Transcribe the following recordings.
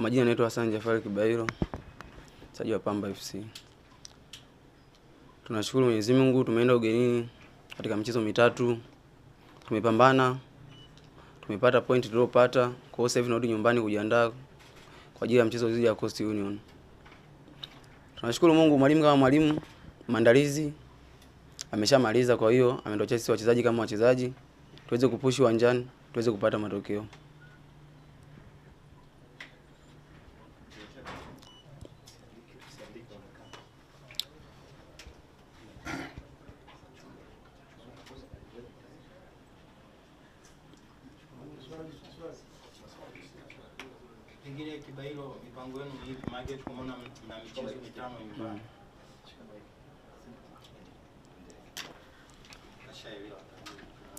Kwa majina naitwa Hassan Jafari Kibairo, mchezaji wa Pamba FC. Tunashukuru Mwenyezi Mungu, tumeenda ugenini katika michezo mitatu. Tumepambana, tumepata point tuliyopata. Kwa hiyo sasa hivi tunarudi nyumbani kujiandaa kwa ajili ya mchezo dhidi ya Coast Union. Tunashukuru Mungu, mwalimu kama mwalimu, maandalizi ameshamaliza, kwa hiyo ametuachia sisi wachezaji kama wachezaji tuweze kupush uwanjani, tuweze kupata matokeo. Pengine Kibairo, mipango yenu ni ipi? Maana tumeona mna michezo mitano nyumbani.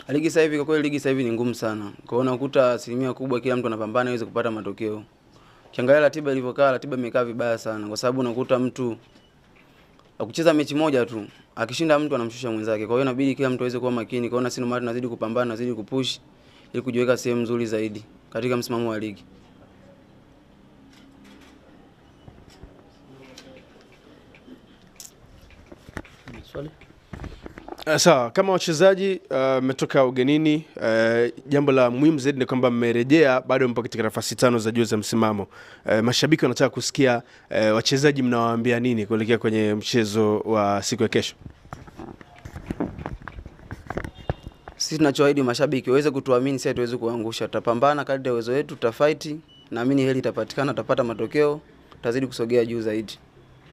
Ligi sasa hivi, kwa kweli ligi sasa hivi ni ngumu sana. Kwa hiyo unakuta asilimia kubwa kila mtu anapambana aweze kupata matokeo. Kiangalia ratiba ilivyokaa, ratiba imekaa vibaya sana kwa sababu unakuta mtu akucheza mechi moja tu, akishinda mtu anamshusha mwenzake. Kwa hiyo inabidi kila mtu aweze kuwa makini. Kwa hiyo na sisi ndio tunazidi kupambana, tunazidi kupush ili kujiweka sehemu nzuri zaidi katika msimamo wa ligi. Sawa, kama wachezaji mmetoka ugenini, jambo la muhimu zaidi ni kwamba mmerejea, bado mpo katika nafasi 5 za juu za msimamo. Mashabiki wanataka kusikia wachezaji mnawaambia nini kuelekea kwenye mchezo wa siku ya kesho? Sisi tunachoahidi mashabiki waweze kutuamini, sisi tuweze kuangusha. Tutapambana kadri ya uwezo wetu, tutafight, naamini heli itapatikana, tutapata matokeo, tutazidi kusogea juu zaidi.